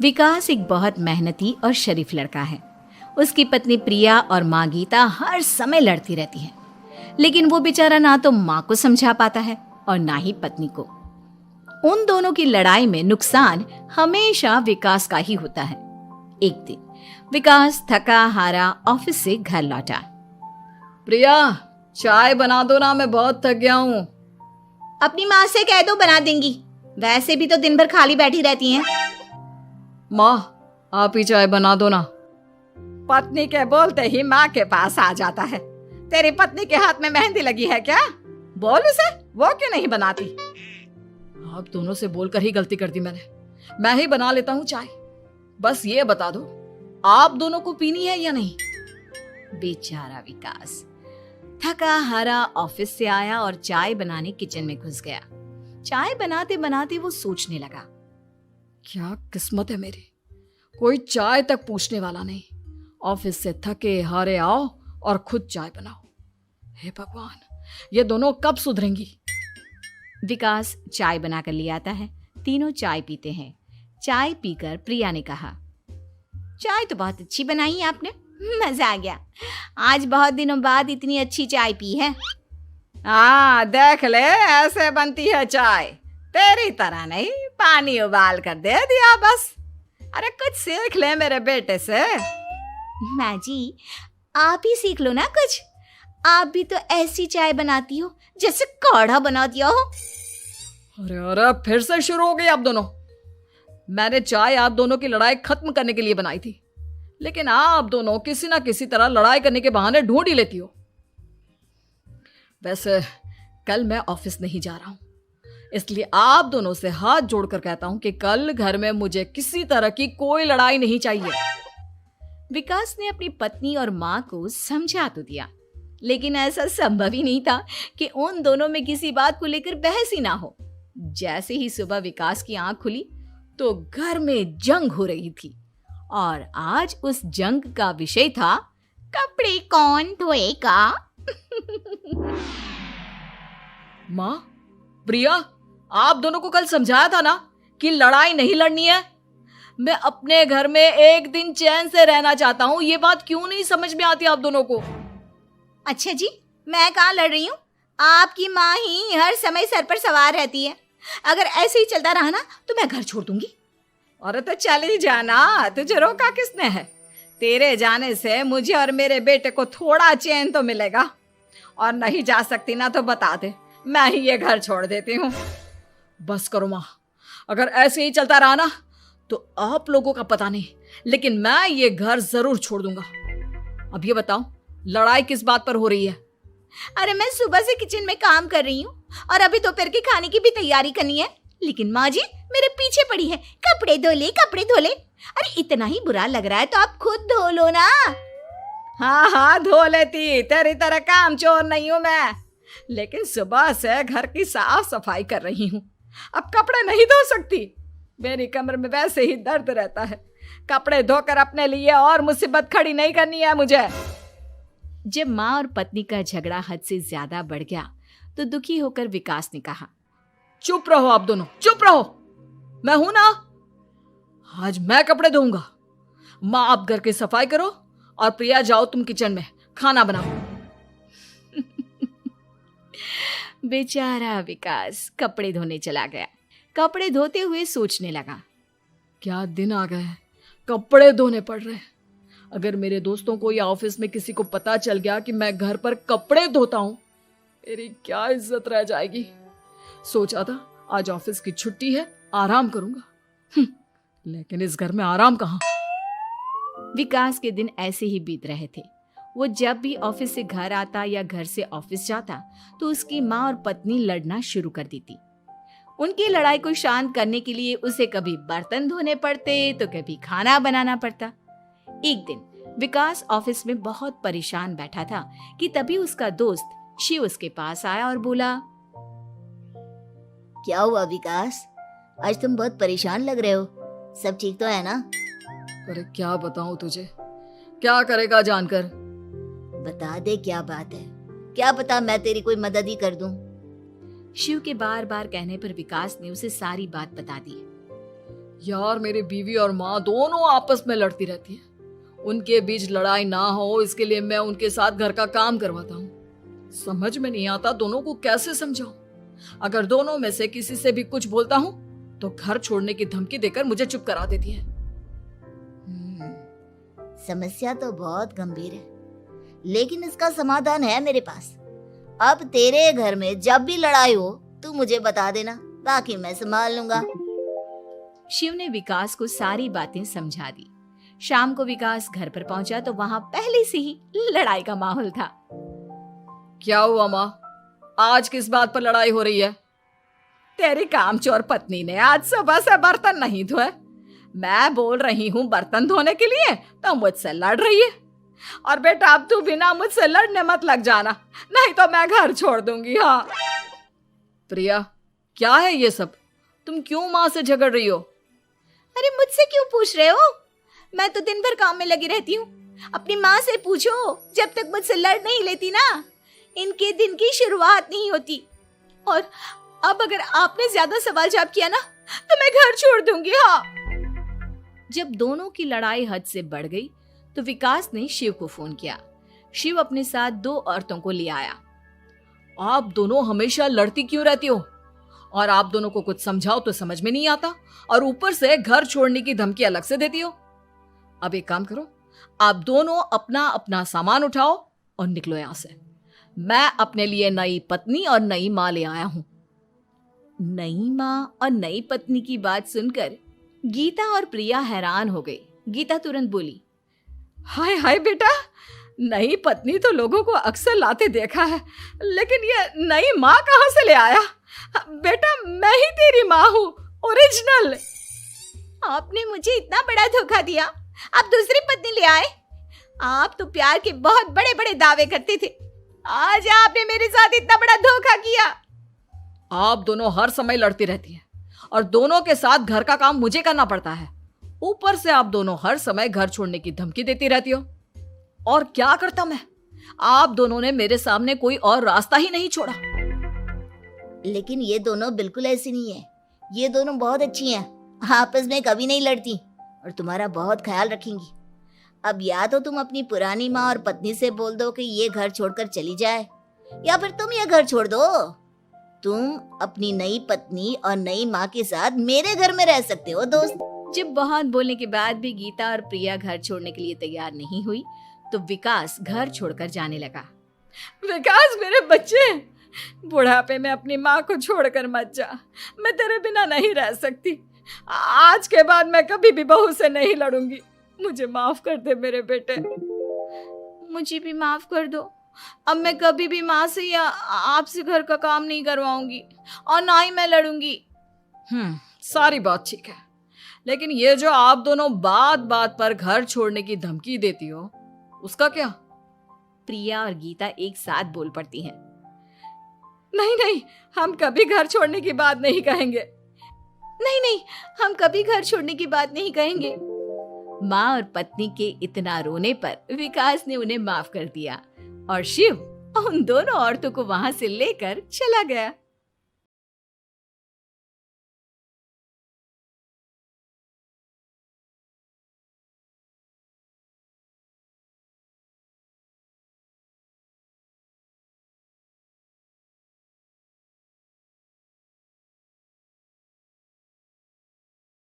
विकास एक बहुत मेहनती और शरीफ लड़का है। उसकी पत्नी प्रिया और माँ गीता हर समय लड़ती रहती है, लेकिन वो बेचारा ना तो माँ को समझा पाता है और ना ही पत्नी को। उन दोनों की लड़ाई में नुकसान हमेशा विकास का ही होता है। एक दिन विकास थका हारा ऑफिस से घर लौटा। प्रिया, चाय बना दो ना, मैं बहुत थक गया हूँ। अपनी माँ से कह दो, बना देंगी। वैसे भी तो दिन भर खाली बैठी रहती हैं। माँ, आप ही चाय बना दो ना। पत्नी के बोलते ही माँ के पास आ जाता है। तेरी पत्नी के हाथ में मेहंदी लगी है क्या? बोल उसे, वो क्यों नहीं बनाती? आप दोनों से बोलकर ही गलती कर दी मैंने। मैं ही बना लेता हूँ चाय। बस ये बता दो, आप दोनों को पीनी है या नहीं? बेचारा विकास थका हारा ऑफिस से आया और चाय बनाने किचन में घुस गया। चाय बनाते बनाते वो सोचने लगा, क्या किस्मत है मेरी, कोई चाय तक पूछने वाला नहीं। ऑफिस से थके हारे आओ और खुद चाय बनाओ। हे भगवान, ये दोनों कब सुधरेंगी? विकास चाय बनाकर ले आता है। तीनों चाय पीते हैं। चाय पीकर प्रिया ने कहा, चाय तो बहुत अच्छी बनाई है आपने, मजा आ गया। आज बहुत दिनों बाद इतनी अच्छी चाय पी है। हाँ, देख ले, ऐसे बनती है चाय। तेरी तरह नहीं, पानी उबाल कर दे दिया बस। अरे कुछ सीख ले मेरे बेटे से। माँ जी, आप ही सीख लो ना कुछ। आप भी तो ऐसी चाय बनाती हो जैसे काढ़ा बना दिया हो। अरे अरे, फिर से शुरू हो गई आप दोनों। मैंने चाय आप दोनों की लड़ाई खत्म करने के लिए बनाई थी, लेकिन आप दोनों किसी ना किसी तरह लड़ाई करने के बहाने ढूंढ ही लेती हो। वैसे कल मैं ऑफिस नहीं जा रहा हूं, इसलिए आप दोनों से हाथ जोड़कर कहता हूं कि कल घर में मुझे किसी तरह की कोई लड़ाई नहीं चाहिए। विकास ने अपनी पत्नी और माँ को समझा तो दिया, लेकिन ऐसा संभव ही नहीं था कि उन दोनों में किसी बात को लेकर बहस ही ना हो। जैसे ही सुबह विकास की आंख खुली तो घर में जंग हो रही थी, और आज उस जंग का विषय था कपड़े कौन धोएगा। माँ, प्रिया, आप दोनों को कल समझाया था ना कि लड़ाई नहीं लड़नी है। मैं अपने घर में एक दिन चैन से रहना चाहता हूँ। ये बात क्यों नहीं समझ में आती आप दोनों को? अच्छा जी, मैं कहाँ लड़ रही हूँ? आपकी माँ ही हर समय सर पर सवार रहती है। अगर ऐसे ही चलता रहा ना तो मैं घर छोड़ दूंगी। अरे तो चली जाना, तुझे रोका किसने है? तेरे जाने से मुझे और मेरे बेटे को थोड़ा चैन तो मिलेगा। और नहीं जा सकती ना तो बता दे, मैं ही ये घर छोड़ देती हूँ। बस करो माँ, अगर ऐसे ही चलता रहा ना तो आप लोगों का पता नहीं, लेकिन मैं ये घर जरूर छोड़ दूंगा। अब ये बताओ, लड़ाई किस बात पर हो रही है? अरे मैं सुबह से किचन में काम कर रही हूँ और अभी दोपहर के खाने की भी तैयारी करनी है, लेकिन माँ जी मेरे पीछे पड़ी है, कपड़े धो ले, कपड़े धो ले। अरे इतना ही बुरा लग रहा है तो आप खुद धो लो ना। हाँ हाँ, धो लेती, तेरी तरह काम चोर नहीं हूं मैं, लेकिन सुबह से घर की साफ सफाई कर रही हूँ, अब कपड़े नहीं धो सकती। मेरी कमर में वैसे ही दर्द रहता है। कपड़े धोकर अपने लिए और मुसीबत खड़ी नहीं करनी है मुझे। जब माँ और पत्नी का झगड़ा हद से ज्यादा बढ़ गया तो दुखी होकर विकास ने कहा, चुप रहो आप दोनों, चुप रहो। मैं हूं ना, आज मैं कपड़े धोऊंगा। माँ, आप घर की सफाई करो और प्रिया, जाओ तुम किचन में खाना बनाओ। बेचारा विकास कपड़े धोने चला गया। कपड़े धोते हुए सोचने लगा, क्या दिन आ गए हैं, कपड़े धोने पड़ रहे हैं। अगर मेरे दोस्तों को या ऑफिस में किसी को पता चल गया कि मैं घर पर कपड़े धोता हूं, मेरी क्या इज्जत रह जाएगी। सोचा था आज ऑफिस की छुट्टी है, आराम करूंगा, लेकिन इस घर में आराम कहां। विकास के दिन ऐसे ही बीत रहे थे। वो जब भी ऑफिस से घर आता या घर से ऑफिस जाता तो उसकी माँ और पत्नी लड़ना शुरू कर देती। उनकी लड़ाई को शांत करने के लिए उसे कभी बर्तन धोने पड़ते तो कभी खाना बनाना पड़ता। एक दिन विकास ऑफिस में बहुत परेशान बैठा था कि तभी उसका दोस्त शिव उसके पास आया और बोला, क्या हुआ विकास, आज तुम बहुत परेशान लग रहे हो, सब ठीक तो है ना? अरे क्या बताऊं तुझे, क्या करेगा जानकर। बता दे क्या बात है, क्या पता मैं तेरी कोई मदद ही कर दूं। शिव के बार बार कहने पर विकास ने उसे सारी बात बता दी। यार मेरी बीवी और माँ दोनों आपस में लड़ती रहती है। उनके बीच लड़ाई ना हो इसके लिए मैं उनके साथ घर का काम करवाता हूँ। समझ में नहीं आता दोनों को कैसे समझाऊं। अगर दोनों में से किसी से भी कुछ बोलता हूँ तो घर छोड़ने की धमकी देकर मुझे चुप करा देती है। समस्या तो बहुत गंभीर है, लेकिन इसका समाधान है मेरे पास। अब तेरे घर में जब भी लड़ाई हो तू मुझे बता देना, बाकी मैं संभाल लूंगा। शिव ने विकास को सारी बातें समझा दी। शाम को विकास घर पर पहुंचा तो वहां पहले से ही लड़ाई का माहौल था। क्या हुआ माँ, आज किस बात पर लड़ाई हो रही है? तेरी कामचोर पत्नी ने आज सुबह से बर्तन नहीं धोए। मैं बोल रही हूँ बर्तन धोने के लिए तो मुझसे लड़ रही है। और बेटा अब तू बिना मुझसे लड़ने मत लग जाना, नहीं तो मैं घर छोड़ दूंगी। हाँ प्रिया, क्या है ये सब? तुम क्यों माँ से झगड़ रही हो? अरे मुझसे क्यों पूछ रहे हो? मैं तो दिन भर काम में लगी रहती हूँ। अपनी माँ से पूछो, जब तक मुझसे लड़ नहीं लेती ना इनके दिन की शुरुआत नहीं होती। और अब अगर आपने ज्यादा सवाल जवाब किया ना तो मैं घर छोड़ दूंगी। हाँ। जब दोनों की लड़ाई हद से बढ़ गई तो विकास ने शिव को फोन किया। शिव अपने साथ 2 औरतों को ले आया। आप दोनों हमेशा लड़ती क्यों रहती हो? और आप दोनों को कुछ समझाओ तो समझ में नहीं आता, और ऊपर से घर छोड़ने की धमकी अलग से देती हो। अब एक काम करो, आप दोनों अपना अपना सामान उठाओ और निकलो यहां से। मैं अपने लिए नई पत्नी और नई माँ ले आया हूं। नई माँ और नई पत्नी की बात सुनकर गीता और प्रिया हैरान हो गई। गीता तुरंत बोली, हाय हाय बेटा, नई पत्नी तो लोगों को अक्सर लाते देखा है, लेकिन ये नई माँ कहाँ से ले आया? बेटा मैं ही तेरी माँ हूँ, ओरिजिनल। आपने मुझे इतना बड़ा धोखा दिया, आप दूसरी पत्नी ले आए। आप तो प्यार के बहुत बड़े बड़े दावे करते थे, आज आपने मेरे साथ इतना बड़ा धोखा किया। आप दोनों हर समय लड़ती रहती हैं और दोनों के साथ घर का काम मुझे करना पड़ता है। ऊपर से आप दोनों हर समय घर छोड़ने की धमकी देती रहती हो। और क्या करता मैं? आप दोनों ने मेरे सामने कोई और रास्ता ही नहीं छोड़ा। लेकिन ये दोनों बिल्कुल ऐसी नहीं है। ये दोनों बहुत अच्छी हैं, आपस में कभी नहीं लड़ती और तुम्हारा बहुत ख्याल रखेंगी। अब या तो तुम अपनी पुरानी माँ और पत्नी से बोल दो कि ये घर छोड़कर चली जाए, या फिर तुम ये घर छोड़ दो। तुम अपनी नई पत्नी और नई माँ के साथ मेरे घर में रह सकते हो दोस्त। जब बहुत बोलने के बाद भी गीता और प्रिया घर छोड़ने के लिए तैयार नहीं हुई तो विकास घर छोड़कर जाने लगा। विकास मेरे बच्चे, बुढ़ापे में अपनी माँ को छोड़कर मत जा। मैं तेरे बिना नहीं रह सकती। आज के बाद मैं कभी भी बहू से नहीं लड़ूंगी। मुझे माफ कर दे मेरे बेटे। मुझे भी माफ कर दो। अब मैं कभी भी माँ से या आपसे घर का काम नहीं करवाऊंगी और ना ही मैं लड़ूंगी। सारी बात ठीक है, लेकिन ये जो आप दोनों बात बात पर घर छोड़ने की धमकी देती हो, उसका क्या? प्रिया और गीता एक साथ बोल पड़ती हैं। नहीं नहीं, हम कभी घर छोड़ने की बात नहीं कहेंगे। नहीं नहीं, हम कभी घर छोड़ने की बात नहीं कहेंगे। माँ और पत्नी के इतना रोने पर विकास ने उन्हें माफ कर दिया और शिव उन दोनों औरतों को वहां से लेकर चला गया।